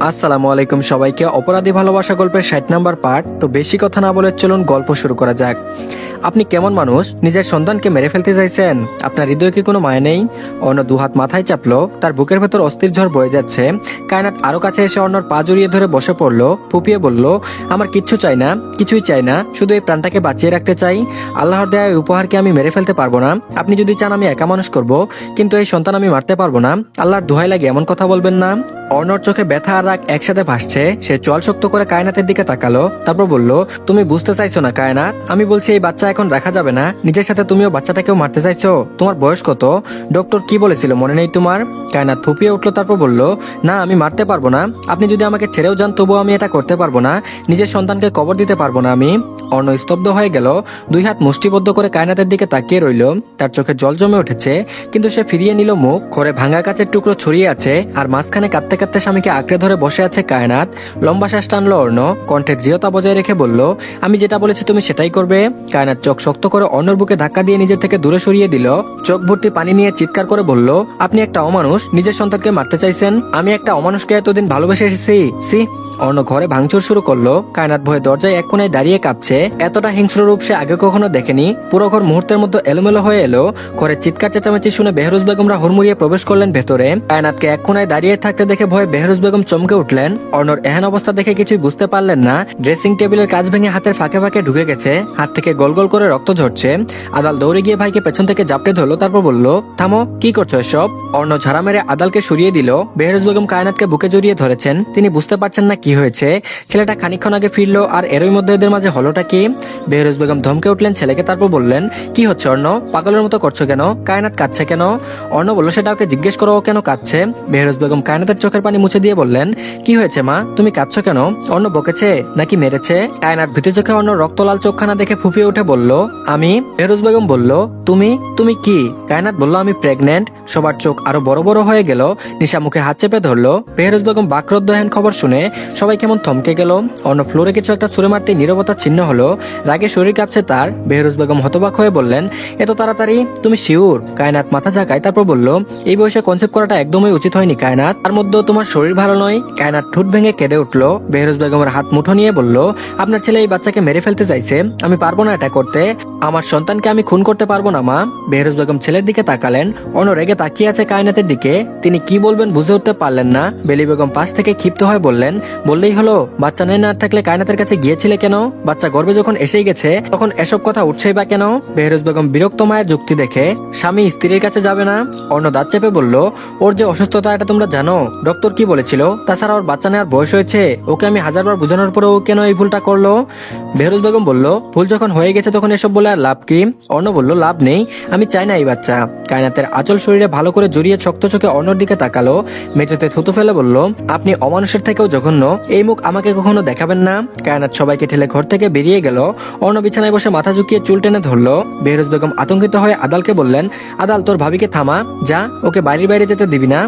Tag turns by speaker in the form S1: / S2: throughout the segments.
S1: আসসালামু আলাইকুম সবাইকে। অপরাধী ভালোবাসা গল্পের 60 নাম্বার পার্ট। তো বেশি কথা না বলে চলুন গল্প শুরু করা যাক। আপনি কেমন মানুষ? নিজের সন্তানকে মেরে ফেলতে চাইছেন? আপনার হৃদয়ে কি কোনো মায়া নেই? অন্য দুহাত মাথায় চাপলো, তার বুকের ভেতর অস্থির ঝড় বয়ে যাচ্ছে। কায়নাত আরো কাছে এসে অন্যর পা জড়িয়ে ধরে বসে পড়লো, ফুপিয়ে বলল, আমার কিচ্ছু চাই না, কিছুই চাই না, শুধু এই প্রাণটাকে বাঁচিয়ে রাখতে চাই। আল্লাহর দেয়া এই উপহারকে আমি মেরে ফেলতে পারবো না। আপনি যদি চান আমি একা মানুষ করব, কিন্তু এই সন্তান আমি মারতে পারবো না। আল্লাহর দোহাই লাগে এমন কথা বলবেন না। অর্ণর চোখে ব্যথা আর রাগ একসাথে ভাসছে। সে চল শক্ত করে কায়নাতের দিকে তাকালো, তারপর বলল, তুমি বুঝতে চাইছো না কায়নাত, আমি বলছি এই বাচ্চা এখন রাখা যাবে না। নিজের সাথে তুমিও বাচ্চাটাকেও মারতে চাইছো? তোমার বয়স কত? ডক্টর কি বলেছিল মনে নেই তোমার? কায়নাত ফুপিয়ে উঠলো, তারপর বলল, না আমি মারতে পারবো না। আপনি যদি আমাকে ছেড়েও যান তবুও আমি এটা করতে পারবো না। নিজের সন্তানকে কবর দিতে পারবো না আমি। অর্ণ স্তব্ধ হয়ে গেল, দুই হাত মুষ্টিবদ্ধ করে কায়নাতের দিকে তাকিয়ে রইল। তার চোখে জল জমে উঠেছে, কিন্তু সে ফিরিয়ে নিল মুখ। ঘরে ভাঙা কাচের টুকরো ছড়িয়ে আছে, আর মাঝখানে কাঁদতে কাঁদতে স্বামীকে আঁকড়ে ধরে বসে আছে কায়নাত। লম্বা শ্বাস টানলো অর্ণ, কণ্ঠের দৃঢ়তা বজায় রেখে বলল, আমি যেটা বলেছি তুমি সেটাই করবে? কায়নাত চোখ শক্ত করে অর্ণর বুকে ধাক্কা দিয়ে নিজের থেকে দূরে সরিয়ে দিল। চোখ ভর্তি পানি নিয়ে চিৎকার করে বলল, আপনি একটা অমানুষ, নিজের সন্তানকে মারতে চাইছেন। আমি একটা অমানুষকে এতদিন ভালোবেসে এসেছি। সি। অর্ণ ঘরে ভাঙচুর শুরু করলো। কায়নাত ভয়ে দরজায় এক কোণায় দাঁড়িয়ে কাঁপছে। এতটা হিংস্র রূপ সে আগে কখনো দেখেনি। পুরো ঘর মুহূর্তের মধ্যে এলোমেলো হয়ে এলো। ঘরে চিৎকার চেঁচামেচি শুনে বেহরুজ বেগমরা হুড়মুড়িয়ে প্রবেশ করলেন ভেতরে। কায়নাতকে এক কোণায় দাঁড়িয়ে থাকতে দেখে ভয়ে বেহরুজ বেগম চমকে উঠলেন। অর্ণর এহেন অবস্থা দেখে কিছুই বুঝতে পারলেন না। ড্রেসিং টেবিলের কাজ ভেঙে হাতের ফাঁকে ফাঁকে ঢুকে গেছে, হাত থেকে গোল গোল করে রক্ত ঝরছে। আদাল দৌড়ে গিয়ে ভাইকে পেছন থেকে জাপটে ধরলো, তারপর বলল, থামো, কি করছো এসব? অর্ণ ঝাড়া মেরে আদালকে সরিয়ে দিল। বেহরুজ বেগম কায়নাতকে বুকে জড়িয়ে ধরেছেন। তিনি বুঝতে পারছেন না কি হয়েছে। ছেলেটা খানিকক্ষণ আগে ফিরলো, আর এরই মধ্যে এদের মাঝে হলোটা কি? বেহরুজ বেগম ধমকে উঠলেন ছেলেকে, তারপর বললেন, কি হচ্ছে অর্ণ? পাগলের মতো করছো কেন? কায়নাত কাঁদছে কেন? অর্ণ বলল, সেটা ওকে জিজ্ঞেস করো, ও কেন কাঁদছে। বেহরুজ বেগম কায়নাতের চোখের পানি মুছে দিয়ে বললেন, কি হয়েছে মা, তুমি কাঁদছো কেন? অর্ণ বকেছে নাকি মেরেছে? কায়নাত ভীত চোখে অর্ণ রক্তলাল চোখখানা দেখে ফুপিয়ে উঠে বলল, আমি। বেহরুজ বেগম বলল, তুমি তুমি কি? কায়নাত বলল, আমি প্রেগনেন্ট। সবার চোখ আরো বড় বড় হয়ে গেল। নিশা মুখে হাত চেপে ধরলো। বেহরুজ বেগম বাকরুদ্ধহীন খবর শুনে সবাই কেমন থমকে গেল। অন্য ফ্লোরে কিছু একটা ছুঁড়ে মারতে নীরবতা ছিন্ন হলো। রাগে শরীর কাঁপছে তার। বেহরুজ বেগম হতবাক হয়ে বললেন, এত তাড়াতাড়ি? তুমি শিওর? কায়নাত মাথা ঝাঁকায়, তারপর বলল, এই বয়সে কনসেপ্ট করাটা একদমই উচিত হয়নি কায়নাত। তার মধ্যেও তোমার শরীর ভালো নয়। কায়নাত ঠোঁট ভেঙে কেঁদে উঠলো। বেহরুজ বেগমের হাত মুঠো নিয়ে বলল, আপনার ছেলে এই বাচ্চাকে মেরে ফেলতে চাইছে। আমি পারবো না এটা করতে। আমার সন্তানকে আমি খুন করতে পারবো না মা। বেহরুজ বেগম ছেলের দিকে তাকালেন। অন্য রেগে তাকিয়ে আছে কায়নাতের দিকে। তিনি কি বলবেন বুঝে উঠতে পারলেন না। বেলি বেগম পাশ থেকে ক্ষিপ্ত হয়ে বললেন, বললেই হলো, বাচ্চা নেই না থাকলে কায়নাতের কাছে গিয়েছিলে কেন? বাচ্চা গর্ভে যখন এসেই গেছে তখন এসব কথা উঠছেই বা কেন? বেহরুজ বেগম বিরক্ত মায়ের যুক্তি দেখে, স্বামী স্ত্রীর কাছে যাবে না? অন্য দাঁত চেপে বলল, ওর যে অসুস্থতা এটা তোমরা জানো? ডক্টর কি বলেছিল? তাছাড়া ওর বাচ্চা নেওয়ার বয়স হয়েছে। ওকে আমি হাজারবার বোঝানোর পরেও কেন এই ভুলটা করলো? বেহরুজ বেগম বলল, ভুল যখন হয়ে গেছে তখন এসব বলে আর লাভ কি? অর্ণ বলল, লাভ নেই, আমি চাই না এই বাচ্চা। কায়নাতের আঁচল শরীরে ভালো করে জড়িয়ে শক্ত চোখে অর্ণর দিকে তাকালো। মেঝেতে থুতু ফেলে বলল, আপনি অমানুষের থেকেও জঘন্য। এই মুখ আমাকে কখনো দেখাবেন না। কায়নাত সবাইকে ঠেলে ঘর থেকে বেরিয়ে গেল। অর্ণ বিছানায় বসে মাথা ঝুঁকিয়ে চুল টেনে ধরলো। বেহরুজ বেগম আতঙ্কিত হয়ে আদালকে বললেন, আদাল তোর ভাবিকে থামা, যা, ওকে বাড়ির বাইরে যেতে দিবি না।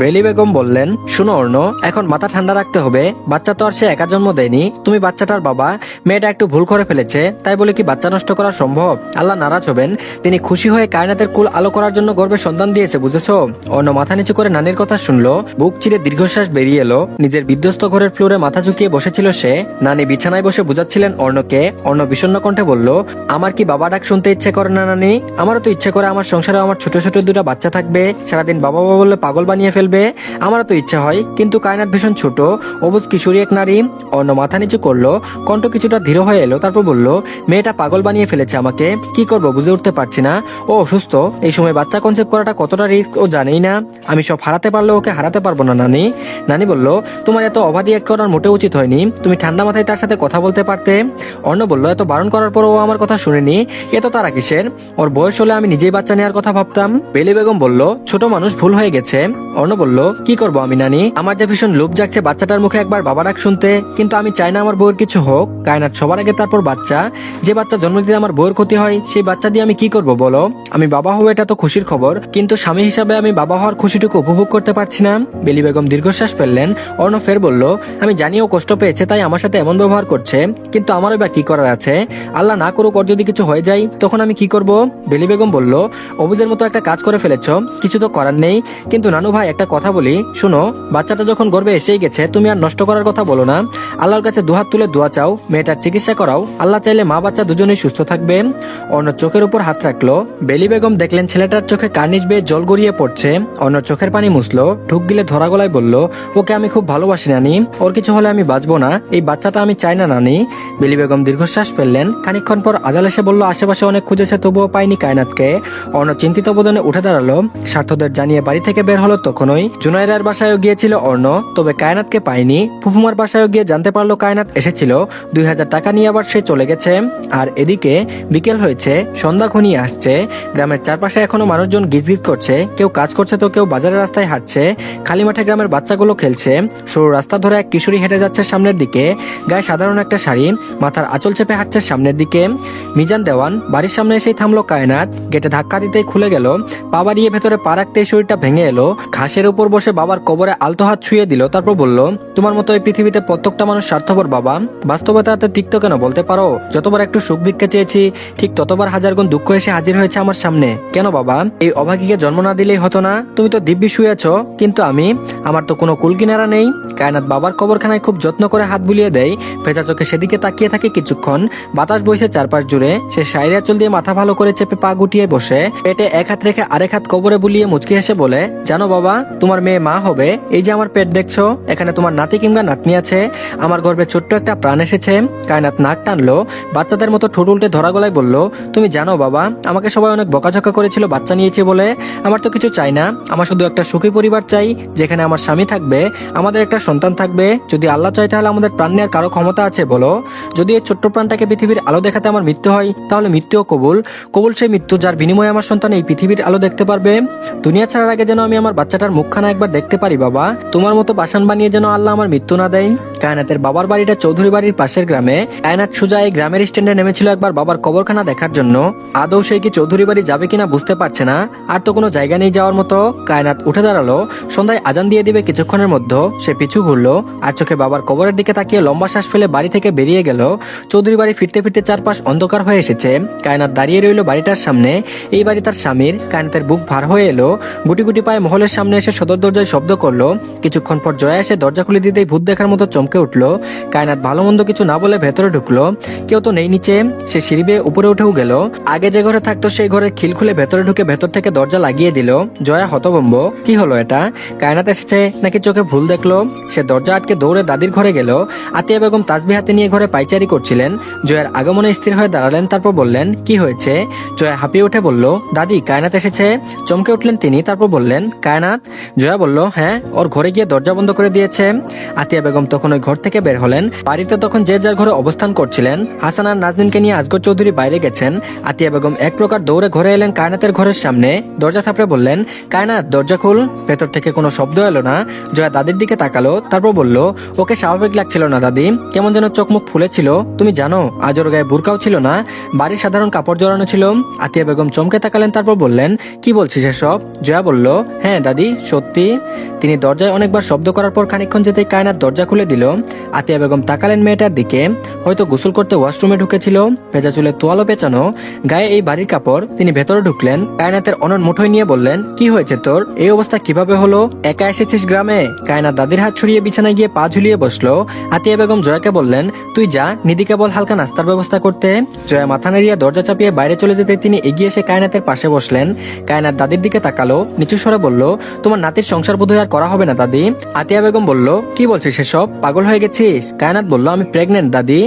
S1: বেলি বেগম বললেন, শুনো অর্ণ, এখন মাথা ঠান্ডা রাখতে হবে। বাচ্চা তো আর সে একা জন্ম দেয়নি, তুমি বাচ্চাটার বাবা। মেয়েটা একটু ভুল করে ফেলেছে, তাই বলে কি বাচ্চা নষ্ট করা সম্ভব? আল্লাহ নারাজ হবেন। তিনি খুশি হয়ে কায়নাতের কুল আলো করার জন্য গর্ভে সন্তান দিয়েছে, বুঝেছো? অর্ণ মাথা নিচু করে নানির কথা শুনলো। বুক চিরে দীর্ঘশ্বাস বেরিয়ে এলো। নিজের বিধ্বস্ত ঘরের ফ্লোরে মাথা ঝুঁকিয়ে বসেছিল সে। নানি বিছানায় বসে বুঝাচ্ছিলেন অর্ণকে। অর্ণ বিষণ্ণ কণ্ঠে বলল, আমার কি বাবা ডাক শুনতে ইচ্ছে করে না নানি? আমারও তো ইচ্ছে করে আমার সংসারে আমার ছোট ছোট দুটা বাচ্চা থাকবে, সারাদিন বাবা বাবা বললে পাগল বানিয়ে ফেলবে। আমারও তো ইচ্ছা হয়, কিন্তু কায়নাত ভীষণ ছোট, অবুঝ কিশোরী এক নারী। অন্য মাথা নিচু করলো, কণ্ঠ কিছুটা ধীর হয়ে এলো, তারপর বলল, মেয়েটা পাগল বানিয়ে ফেলেছে আমাকে। কি করব বুঝে উঠতে পারছি না। ও অসুস্থ, এই সময় বাচ্চা কনসেপ্ট করাটা কতটা রিস্ক ও জানেই না। আমি সব হারাতে পারলে ওকে হারাতে পারবো না নানি। নানি বলল, তোমার এত অবাধি এক করার মোটে উচিত হয়নি। তুমি ঠান্ডা মাথায় তার সাথে কথা বলতে পারতে। অন্য বলল, এত বারণ করার পর ও আমার কথা শুনেনি। এত তারা কিসের? ওর বয়স হলে আমি নিজেই বাচ্চা নেওয়ার কথা ভাবতাম। বেলি বেগম বলল, ছোট মানুষ, ভুল হয়ে গেছে। অন্য বলল, কি করবো আমি নানি? আমার যে ভীষণ লোভ জাগছে বাচ্চাটার মুখে একবার বাবা ডাক শুনতে, কিন্তু আমি চাই না আমার বউয়ের কিছু হোক। কায়নাত সবার আগে, তারপর বাচ্চা। যে বাচ্চা জন্ম দিতে আমার বউয়ের ক্ষতি হয়, সেই বাচ্চা দিয়ে আমি কি করব বলো? আমি বাবা হবো এটা তো খুশির খবর, কিন্তু স্বামী হিসাবে আমি বাবা হওয়ার খুশিটুকু উপভোগ করতে পারছি না। বেলি বেগম দীর্ঘশ্বাস ফেললেন। অর্ণ ফের বলল, আমি জানিও কষ্ট পেয়েছে, তাই আমার সাথে এমন ব্যবহার করছে, কিন্তু আমারও বা কি করার আছে? আল্লাহ না করুক ওর যদি কিছু হয়ে যায় তখন আমি কি করব? বেলি বেগম বলল, অবুজের মতো একটা কাজ করে ফেলেছ, কিছু তো করার নেই। কিন্তু নানু ভাই, একটা একটা কথা বলি, শোনো, বাচ্চাটা যখন গর্ভে এসেই গেছে তুমি আর নষ্ট করার কথা বলো না। আল্লাহর কাছে দুহাত তুলে দোয়া চাও, মেয়েটার চিকিৎসা করাও, আল্লাহ চাইলে মা বাচ্চা দুজনেই সুস্থ থাকবে। অন্য চোখের উপর হাত রাখলো। বেলি বেগম দেখলেন ছেলেটার চোখে কার্নিশ বেয়ে জল গড়িয়ে পড়ছে। অন্য চোখের পানি মুছলো, ঢুক গিলে ধরা গলায় বলল, ওকে আমি খুব ভালোবাসি নানি, ওর কিছু হলে আমি বাঁচবো না, এই বাচ্চাটা আমি চাই না নানি। বেলি বেগম দীর্ঘশ্বাস ফেললেন। খানিকক্ষণ পর আদাল এসে বলল আশেপাশে অনেক খুঁজেছে তবুও পাইনি কায়নাতকে। অন্য চিন্তিত বোধনে উঠে দাঁড়ালো, স্বার্থদের জানিয়ে বাড়ি থেকে বের হলো। তখনই জুনাইরার বাসায়ও গিয়েছিল অর্ণ, তবে কায়নাতকে পায়নি। ফুফুমার বাসায়ও গিয়ে জানতে পারলো কায়নাত এসেছিল, 2000 টাকা নিয়ে আবার সে চলে গেছে। আর এদিকে বিকেল হয়েছে, সন্ধ্যা ঘনিয়ে আসছে। গ্রামের চারপাশে এখনো মানুষজন গিজগিজ করছে, কেউ কাজ করছে তো কেউ বাজারের রাস্তায় হাঁটছে। খালি মাঠে গ্রামের বাচ্চাগুলো খেলছে। সরু রাস্তা ধরে এক কিশোরী হেঁটে যাচ্ছে সামনের দিকে, গায়ে সাধারণ একটা শাড়ি, মাথার আঁচল চেপে হাঁটছে সামনের দিকে। মিজান দেওয়ান বাড়ির সামনে এসেই থামলো কায়নাত। গেটে ধাক্কা দিতেই খুলে গেল। পা বাড়িয়ে ভেতরে পা রাখতেই শরীরটা ভেঙে এলো। ঘাসের উপর বসে বাবার কবরে আলতো হাত ছুঁয়ে দিল। তারপর বলল, তোমার মতো এই পৃথিবীতে প্রত্যেকটা মানুষ স্বার্থপর বাবা, বাস্তবতাতে তিক্ত কেন বলতে পারো? যতবার একটু সুখ ভিক্ষা চেয়েছি ঠিক ততবার হাজার গুণ দুঃখ এসে হাজির হয়েছে আমার সামনে। কেন বাবা? এই অভাগীকে জন্ম না দিলেই হতো না? তুমি তো দিব্যি শুয়েছ, কিন্তু আমার তো কোনো কুল কিনারা নেই। কায়নাত বাবার কবরখানায় খুব যত্ন করে হাত বুলিয়ে দেয়। ভেজা চোখে সেদিকে তাকিয়ে থাকে কিছুক্ষণ। বাতাস বইছে চারপাশ জুড়ে। সে শাইরে আঁচল দিয়ে মাথা ভালো করে চেপে পা গুটিয়ে বসে, পেটে এক হাত রেখে আরেক হাত কবরে বুলিয়ে মুচকি হেসে বলে, জানো বাবা, তোমার মেয়ে মা হবে। এই যে আমার পেট দেখছো, এখানে তোমার নাতি কিংবা নাতনি আছে। আমার গর্ভে ছোট্ট একটা প্রাণ এসেছে। কায়নাত নাক টানলো, বাচ্চাদের মতো ঠোঁট উল্টে ধরা গলায় বলল, তুমি জানো বাবা, আমাকে সবাই অনেক বকাঝকা করেছিল বাচ্চা নিয়েছি বলে। আমার তো কিছু চাই না, আমার শুধু একটা সুখী পরিবার চাই, যেখানে আমার স্বামী থাকবে, আমাদের একটা সন্তান থাকবে। যদি আল্লাহ চায় তাহলে আমাদের প্রাণ নেওয়ার কারো ক্ষমতা আছে বলো? যদি এই ছোট্ট প্রাণটাকে পৃথিবীর আলো দেখাতে আমার মৃত্যু হয়, তাহলে মৃত্যুও কবুল। কবুল সেই মৃত্যু যার বিনিময়ে আমার সন্তান এই পৃথিবীর আলো দেখতে পারবে। দুনিয়া ছাড়ার আগে যেন আমি আমার বাচ্চাটার মুখখানা একবার দেখতে পারি বাবা। তোমার মতো বাসান বানিয়ে যেন আল্লাহ আমার মৃত্যু না দেয়। কায়নাতের বাবার বাড়িটা চৌধুরী বাড়ির পাশের গ্রামে। কায়নাত সুজা এই গ্রামের স্ট্যান্ডে নেমেছিল একবার বাবার কবরখানা দেখার জন্য। আদৌ সে কি চৌধুরী বাড়ি যাবে কিনা বুঝতে পারছে না। আর তো কোনো জায়গা নেই যাওয়ার মতো। কায়নাত উঠে দাঁড়ালো। সন্ধ্যায় আজান দিয়ে দিবে কিছুক্ষণের মধ্যে। সে পিছু ঘুরলো আর চোখে বাবার কবরের দিকে তাকিয়ে লম্বা শ্বাস ফেলে বাড়ি থেকে বেরিয়ে গেল। চৌধুরী বাড়ি ফিরতে ফিরতে চারপাশ অন্ধকার হয়ে এসেছে। কায়নাত দাঁড়িয়ে রইল বাড়িটার সামনে। এই বাড়ি তার স্বামীর। কায়নাতের বুক ভার হয়ে এলো। গুটি গুটি পায়ে মহলের সামনে এসে সদর দরজায় শব্দ করলো। কিছুক্ষণ পর জয়া এসে দরজা খুলে দিতেই ভূত দেখার মতো চমকে উঠলো। কায়নাত ভালো মন্দ কিছু না বলে ভেতরে ঢুকলো। কেউ তো নেই নিচে। সে সিঁড়ি বেয়ে উপরে উঠেও গেল। আগে যে ঘরে থাকতো সেই ঘরের খিল খুলে ভেতরে ঢুকে ভেতর থেকে দরজা লাগিয়ে দিল। জয়া হতভম্ব, কি হলো এটা? কায়নাত এসেছে নাকি চোখে ভুল দেখলো? সে দরজা আটকে দৌড়ে দাদির ঘরে গেল। আতিয়া বেগম তাসবিহ হাতে নিয়ে ঘরে পাইচারি করছিলেন। জয়ার আগমনে স্থির হয়ে দাঁড়ালেন। তারপর বললেন, কি হয়েছে? জয়া হাঁপিয়ে উঠে বলল, দাদি, কায়নাত এসেছে। চমকে উঠলেন তিনি। তারপর বললেন, কায়নাত? জয়া বলল, হ্যাঁ, ওর ঘরে গিয়ে দরজা বন্ধ করে দিয়েছে। আতিয়া বেগম তখন ওই ঘর থেকে বের হলেন। বাড়িতে তখন যে যার ঘরে অবস্থান করছিলেন। হাসান আর নাজনীনকে নিয়ে আজগর চৌধুরী বাইরে গেছেন। আতিয়া বেগম এক প্রকার দৌড়ে ঘরে এলেন কায়নাতের ঘরের সামনে। দরজা থাপড়ে বললেন, কায়নাত, দরজা খুল। ভেতর থেকে কোনো শব্দ এলো না। জয়া দাদির দিকে তাকালো। তারপর বলল, ওকে স্বাভাবিক লাগছিল না দাদি, কেমন যেন চোখ মুখ ফুলেছিল। তুমি জানো, আজ ওর গায়ে বুরকাও ছিল না, বাড়ির সাধারণ কাপড় জড়ানো ছিল। আতিয়া বেগম চমকে তাকালেন। তারপর বললেন, কি বলছিস এসব? জয়া বলল, হ্যাঁ দাদি, সত্যি। তিনি দরজায় অনেকবার শব্দ করার পর খানিকক্ষণ যেতেই কায়নাত দরজা খুলে দিল। আতিয়া বেগম তাকালেন মেয়েটার দিকে। হয়তো গোসল করতে ওয়াশরুমে ঢুকেছিল। ভেজা চুলে তোয়ালো পেঁচানো, গায়ে এই বাড়ির কাপড়। তিনি ভেতরে ঢুকলেন। কায়নাতের অনন মুঠোয় নিয়ে বললেন, কি হয়েছে তোর? এই অবস্থা কিভাবে হলো? একা এসেছিস গ্রামে? কায়নাত দাদির হাত ছড়িয়ে বিছানায় গিয়ে পা ঝুলিয়ে বসলো। আতিয়া বেগম জয়াকে বললেন, তুই যা, নিধিকে বল হালকা নাস্তার ব্যবস্থা করতে। জয়া মাথা নাড়িয়ে দরজা চাপিয়ে বাইরে চলে যেতে তিনি এগিয়ে এসে কায়নাতের পাশে বসলেন। কায়নাত দাদির দিকে তাকালো, নিচু স্বরে বলল, তোমার নাতির সংসার বোধহয় আর করা হবে না দাদি। আতিয়া বেগম বলল, কি বলছিস এসব? পাগল হয়ে গেছিস? কায়নাত বলল, আমি প্রেগনেন্ট দাদি।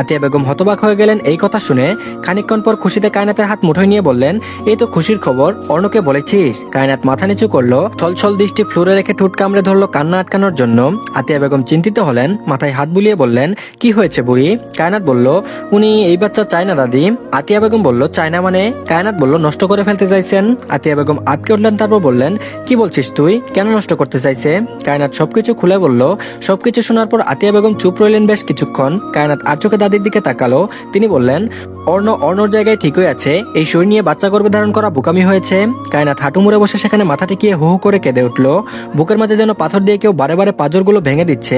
S1: আতিয়া বেগম হতবাক হয়ে গেলেন এই কথা শুনে। খানিকক্ষণ পর খুশিতে কায়নাতের হাত মুঠোয় নিয়ে বললেন, এই তো খুশির খবর, অর্ণকে বলেছিস? কায়নাত মাথা নিচু করলো। ছলছল দৃষ্টি ফ্লোরে রেখে ঠোঁট কামড়ে ধরলো কান্না আটকানোর জন্য। আতিয়া বেগম চিন্তিত হলেন, মাথায় হাত বুলিয়ে বললেন, কি হয়েছে বুড়ি? কায়নাত বলল, উনি এই বাচ্চা চায় না দাদি। আতিয়া বেগম বলল, চায় না মানে? কায়নাত বলল, নষ্ট করে ফেলতে চাইছেন। আতিয়া বেগম আটকে উঠলেন। তারপর বললেন, কি বলছিস তুই? কেন নষ্ট করতে চাইছে? কায়নাত সবকিছু খুলে বলল। সবকিছু শোনার পর পর আতিয়া বেগম চুপ রইলেন বেশ কিছুক্ষণ। কায়নাত আর চোখে দাদির দিকে তাকালো। তিনি বললেন, অর্ণর জায়গায় ঠিকই আছে, এই শরীর নিয়ে বাচ্চা গর্ভে ধারণ করা বোকামি হয়েছে। কায়নাত হাঁটু মুড়ে বসে সেখানে মাথা টিকিয়ে হু হু করে কেঁদে উঠল। বুকের মাঝে যেন পাথর দিয়ে কেউ বারে বারে পাঁজরগুলো ভেঙে দিচ্ছে।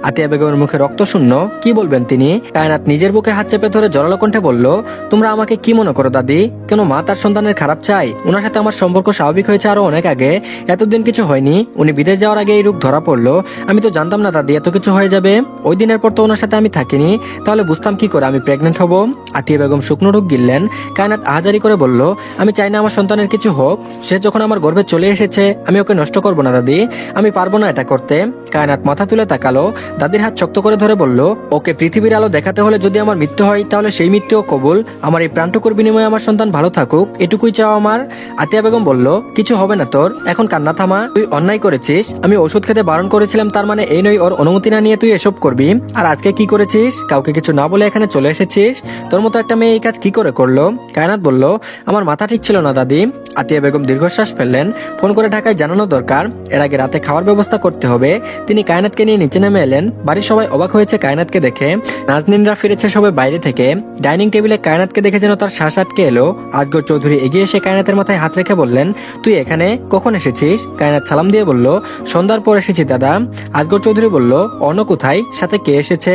S1: আতিয়া বেগমের মুখে রক্ত শূন্য। কি বলবেন তিনি? কায়নাত নিজের বুকে হাত চেপে ধরে জোরালো কণ্ঠে বলল, তোমরা আমাকে কি মনে করো দাদি? কেন মা তার সন্তানের খারাপ চাই? ওনার সাথে আমার সম্পর্ক স্বাভাবিক হয়েছে আরো অনেক আগে, এতদিন কিছু হয়নি। উনি বিদেশ যাওয়ার আগে এই রোগ ধরা পড়লো। আমি তো জানতাম না দাদি এত কিছু হয়ে যাবে। ওই দিনের পর তো ওনার সাথে আমি থাকিনি, তাহলে বুঝতাম কি করে আমি প্রেগনেন্ট হব? আতিয়া বেগম শুকনো ঢোক গিললেন। কায়নাত আহাজারি করে বলল, আমি চাই না আমার সন্তানের কিছু হোক। সে যখন আমার গর্ভে চলে এসেছে, আমি ওকে নষ্ট করব না দাদি, আমি পারবো না এটা করতে। কায়নাত মাথা তুলে তাকালো। দাদির হাত শক্ত করে ধরে বলল, ওকে পৃথিবীর আলো দেখাতে হলে যদি আমার মৃত্যু হয়, তাহলে সেই মৃত্যুও কবুল। আমার এই প্রাণটুকুর বিনিময়ে আমার সন্তান ভালো থাকুক, এটুকুই চাও আমার। আতিয়া বেগম বলল, কিছু হবে না তোর, এখন কান্না থামা। তুই অন্যায় করেছিস, আমি ওষুধ খেতে বারণ করেছিলাম, তার মানে এই নয় ওর অনুমতি না নিয়ে তুই এসব করবি। আর আজকে কি করেছিস? কাউকে কিছু না বলে এখানে চলে এসেছিস। তোর মতো একটা মেয়ে এই কাজ কি করে করলো? কায়নাত বলল, আমার মাথা ঠিক ছিল না দাদি। আতিয়া বেগম দীর্ঘশ্বাস ফেললেন। ফোন করে ঢাকায় জানানো দরকার, এর আগে রাতে খাওয়ার ব্যবস্থা করতে হবে। তিনি কায়নাতকে নিয়ে নিচে নেমে এলেন। বাড়ির সবাই অবাক হয়েছে কায়নাতকে দেখে। নাজনীনরা ফিরেছে সবাই বাইরে থেকে। ডাইনিং টেবিলে কায়নাতকে দেখে যেন তার শ্বাস আটকে এলো। আজগর চৌধুরী এগিয়ে এসে কায়নাতের মাথায় হাত রেখে বললেন, তুই এখানে কখন এসেছিস? কায়নাত সালাম দিয়ে বলল, সন্ধ্যার পর এসেছি দাদা। আজগর চৌধুরী বলল, অন্য কোথায়? সাথে কে এসেছে?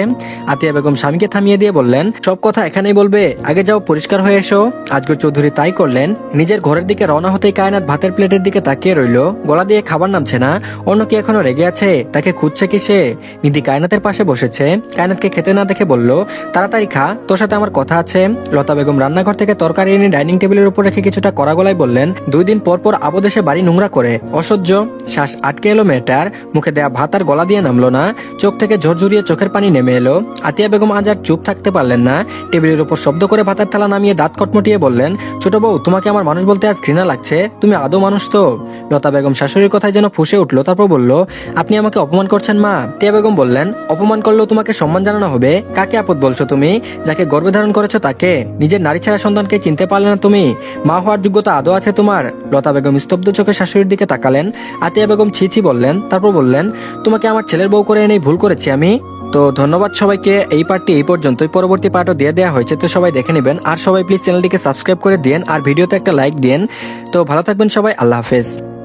S1: আতিয়া বেগম স্বামীকে থামিয়ে দিয়ে বললেন, সব কথা এখানেই বলবে, আগে যাও পরিষ্কার হয়ে এসো। আজগর চৌধুরী তাই করলেন। নিজের ঘরের দিকে রওনা হতেই কায়নাত ভাতের প্লেটের দিকে তাকিয়ে রইল। গলা দিয়ে খাবার নামছে না। অন্য কি এখনো রেগে আছে? তাকে খুঁজছে কি সে? নিধি কায়নাতের পাশে বসেছে। কায়নাতকে খেতে না দেখে বলল, তাড়াতাড়ি খা, তোর সাথে আমার কথা আছে। লতা বেগম রান্নাঘর থেকে তরকারি এনে ডাইনিং টেবিলের উপর রেখে কিছুটা কড়া গলায় বললেন, 2 দিন পর পর আবদ এসে বাড়ি নোংরা করে, অসহ্য। শ্বাস আটকে এলো মেয়েটার। মুখে দেয়া ভাত আর গলা দিয়ে নামলো না। চোখ থেকে ঝরঝরিয়ে চোখের পানি নেমে এলো। আতিয়া বেগম আজ আর চুপ থাকতে পারলেন না। টেবিলের উপর শব্দ করে ভাতের থালা নামিয়ে দাঁত কটমটিয়ে বললেন, ছোট বউ, তোমাকে আমার মানুষ বলতে আজ ঘৃণা লাগছে? তুমি আদৌ মানুষ তো? লতা বেগম শাশুড়ির কথায় যেন ফুঁসে উঠলো। তারপর বলল, আপনি আমাকে অপমান করছেন মা। টিয়া বেগম বললেন, অপমান করলেও তোমাকে সম্মান জানানো হবে। কাকে আপদ বলছো তুমি? যাকে গর্ভে ধারণ করেছো তাকে? নিজের নারী ছাড়া সন্তানকে চিনতে পারলে না তুমি? মা হওয়ার যোগ্যতা আদৌ আছে তোমার? লতা বেগম স্তব্ধ চোখে শাশুড়ির দিকে তাকালেন। আতিয়া বেগম ছি ছি বললেন। তারপর বললেন, তোমাকে আমার ছেলের বউ করে এনেই ভুল করেছি আমি। তো ধন্যবাদ সবাইকে। এই পার্টটি এই পর্যন্তই, পরবর্তী পার্টও দিয়ে দেওয়া হয়েছে, তো সবাই দেখে নেবেন। আর সবাই প্লিজ চ্যানেলটিকে সাবস্ক্রাইব করে দিন আর ভিডিওতে একটা লাইক দিন। তো ভালো থাকবেন সবাই, আল্লাহ হাফেজ।